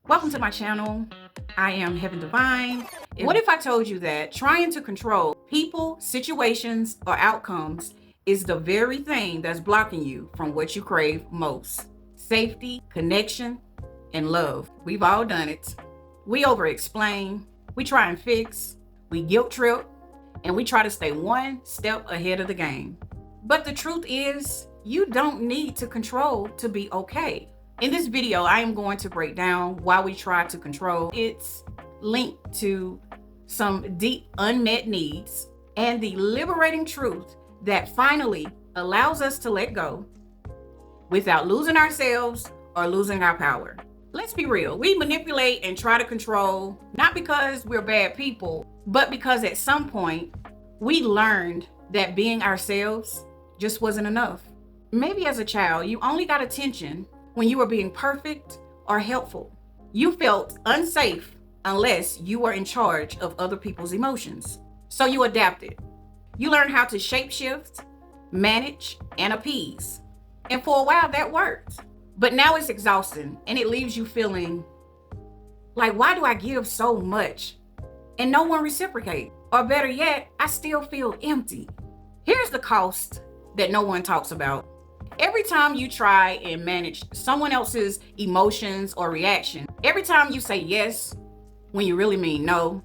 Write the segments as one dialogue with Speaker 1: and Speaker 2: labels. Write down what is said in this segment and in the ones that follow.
Speaker 1: Welcome to my channel. I am Heaven Divine. What if I told you that trying to control people, situations, or outcomes is the very thing that's blocking you from what you crave most? Safety, connection, and love. We've all done it. We over-explain, we try and fix, we guilt trip, and we try to stay one step ahead of the game. But the truth is, you don't need to control to be okay. In this video, I am going to break down why we try to control. It's linked to some deep unmet needs and the liberating truth that finally allows us to let go without losing ourselves or losing our power. Let's be real. We manipulate and try to control, not because we're bad people, but because at some point we learned that being ourselves just wasn't enough. Maybe as a child, you only got attention when you were being perfect or helpful. You felt unsafe unless you were in charge of other people's emotions. So you adapted. You learned how to shapeshift, manage, and appease. And for a while that worked. But now it's exhausting and it leaves you feeling like, why do I give so much and no one reciprocates? Or better yet, I still feel empty. Here's the cost that no one talks about. Every time you try and manage someone else's emotions or reaction, every time you say yes when you really mean no,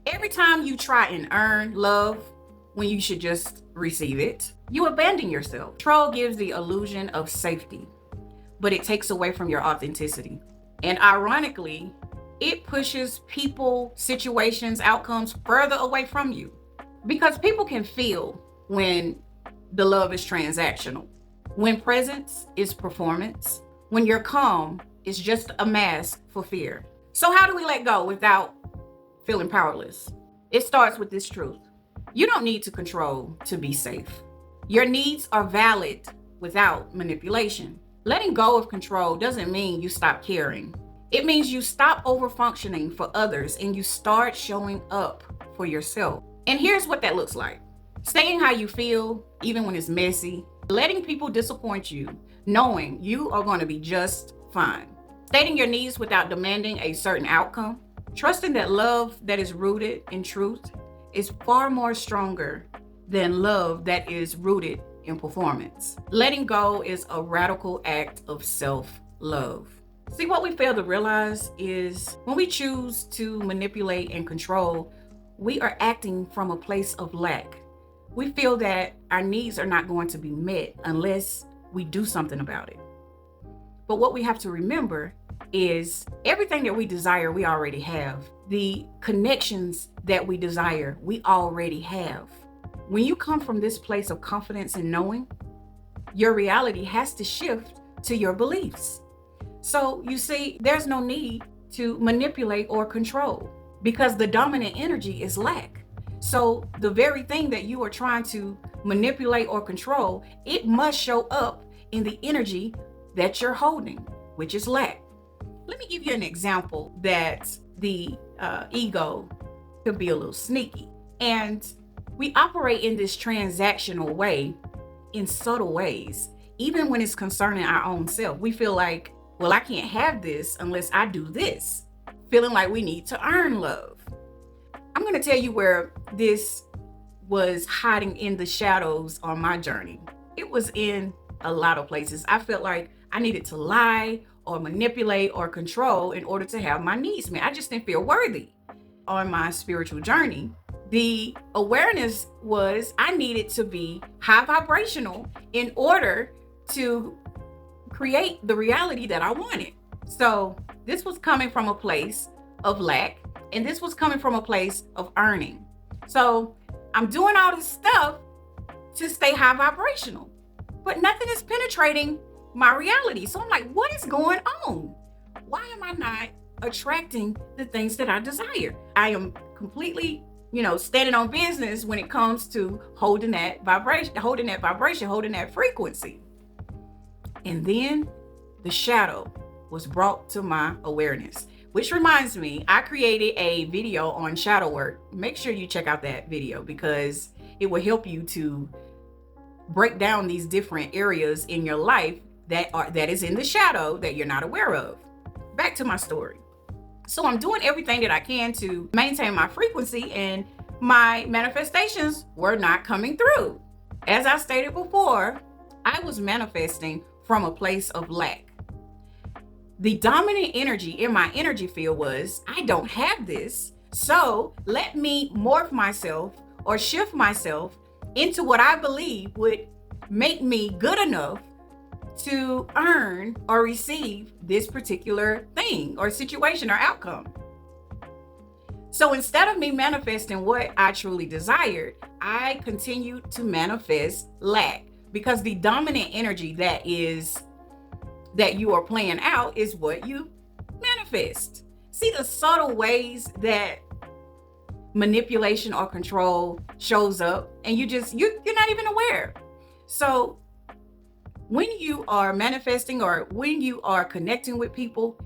Speaker 1: every time you try and earn love when you should just receive it, you abandon yourself. Control gives the illusion of safety, but it takes away from your authenticity. And ironically, it pushes people, situations, outcomes further away from you. Because people can feel when the love is transactional. When presence is performance, when you're calm, it's just a mask for fear. So how do we let go without feeling powerless? It starts with this truth. You don't need to control to be safe. Your needs are valid without manipulation. Letting go of control doesn't mean you stop caring. It means you stop over-functioning for others and you start showing up for yourself. And here's what that looks like. Saying how you feel, even when it's messy. Letting people disappoint you, knowing you are going to be just fine. Stating your needs without demanding a certain outcome. Trusting that love that is rooted in truth is far more stronger than love that is rooted in performance. Letting go is a radical act of self-love. See, what we fail to realize is when we choose to manipulate and control, we are acting from a place of lack. We feel that our needs are not going to be met unless we do something about it. But what we have to remember is everything that we desire, we already have. The connections that we desire, we already have. When you come from this place of confidence and knowing, your reality has to shift to your beliefs. So you see, there's no need to manipulate or control because the dominant energy is lack. So the very thing that you are trying to manipulate or control, it must show up in the energy that you're holding, which is lack. Let me give you an example that the ego could be a little sneaky. And we operate in this transactional way in subtle ways, even when it's concerning our own self. We feel like, well, I can't have this unless I do this, feeling like we need to earn love. I'm going to tell you where this was hiding in the shadows on my journey. It was in a lot of places. I felt like I needed to lie or manipulate or control in order to have my needs met. I just didn't feel worthy. On my spiritual journey, the awareness was I needed to be high vibrational in order to create the reality that I wanted. So this was coming from a place of lack. And this was coming from a place of earning. So I'm doing all this stuff to stay high vibrational, but nothing is penetrating my reality. So I'm like, what is going on? Why am I not attracting the things that I desire? I am completely, standing on business when it comes to holding that vibration, holding that frequency. And then the shadow was brought to my awareness. Which reminds me, I created a video on shadow work. Make sure you check out that video because it will help you to break down these different areas in your life that is in the shadow that you're not aware of. back to my story. So I'm doing everything that I can to maintain my frequency, and my manifestations were not coming through. As I stated before, I was manifesting from a place of lack. The dominant energy in my energy field was, I don't have this, so let me morph myself or shift myself into what I believe would make me good enough to earn or receive this particular thing or situation or outcome. So instead of me manifesting what I truly desired, I continued to manifest lack, because the dominant energy that you are playing out is what you manifest. See the subtle ways that manipulation or control shows up, and you're not even aware. So when you are manifesting or when you are connecting with people,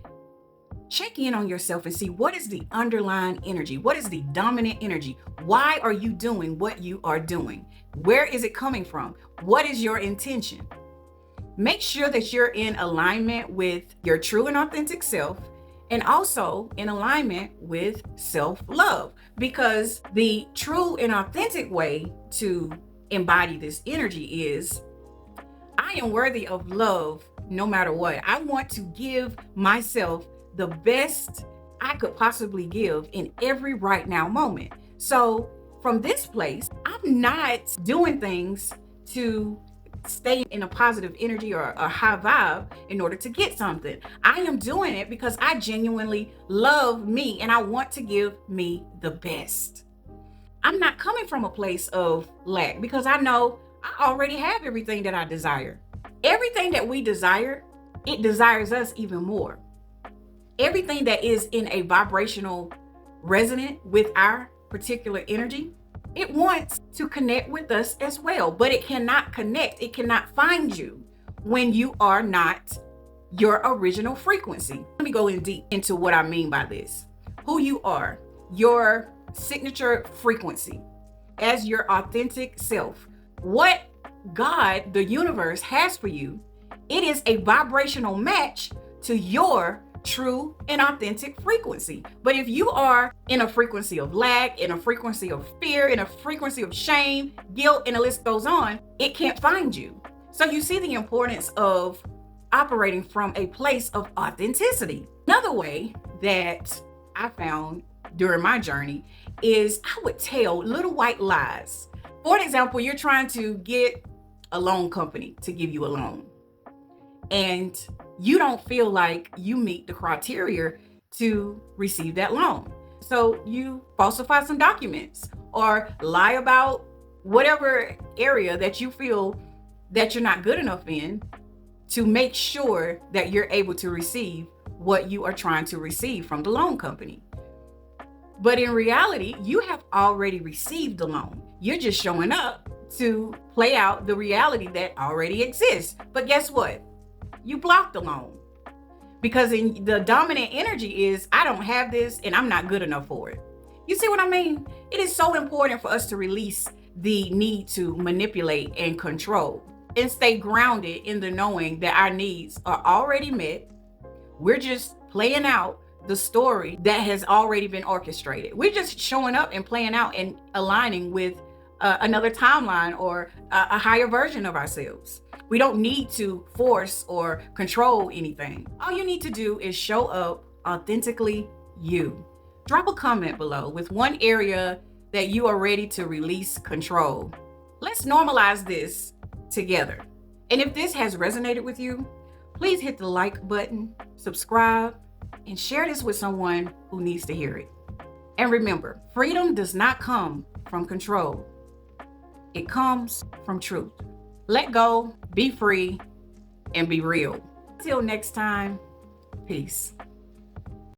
Speaker 1: check in on yourself and see what is the underlying energy. What is the dominant energy? Why are you doing what you are doing? Where is it coming from? What is your intention? Make sure that you're in alignment with your true and authentic self, and also in alignment with self-love, because the true and authentic way to embody this energy is, I am worthy of love no matter what. I want to give myself the best I could possibly give in every right now moment. So from this place, I'm not doing things to stay in a positive energy or a high vibe in order to get something. I am doing it because I genuinely love me and I want to give me the best. I'm not coming from a place of lack, because I know I already have everything that I desire. Everything that we desire, it desires us even more. Everything that is in a vibrational resonant with our particular energy, it wants to connect with us as well, but it cannot connect. It cannot find you when you are not your original frequency. Let me go in deep into what I mean by this. Who you are, your signature frequency as your authentic self. What God, the universe, has for you, it is a vibrational match to your true and authentic frequency. But if you are in a frequency of lack, in a frequency of fear, in a frequency of shame, guilt, and the list goes on, it can't find you. So you see the importance of operating from a place of authenticity. Another way that I found during my journey is I would tell little white lies. For example, you're trying to get a loan company to give you a loan, and you don't feel like you meet the criteria to receive that loan. So you falsify some documents or lie about whatever area that you feel that you're not good enough in to make sure that you're able to receive what you are trying to receive from the loan company. But in reality, you have already received the loan. You're just showing up to play out the reality that already exists. But guess what? You blocked the loan, because in the dominant energy is, I don't have this and I'm not good enough for it. You see what I mean? It is so important for us to release the need to manipulate and control and stay grounded in the knowing that our needs are already met. We're just playing out the story that has already been orchestrated. We're just showing up and playing out and aligning with another timeline or a higher version of ourselves. We don't need to force or control anything. All you need to do is show up authentically you. Drop a comment below with one area that you are ready to release control. Let's normalize this together. And if this has resonated with you, please hit the like button, subscribe, and share this with someone who needs to hear it. And remember, freedom does not come from control. It comes from truth. Let go, be free, and be real. Until next time, peace.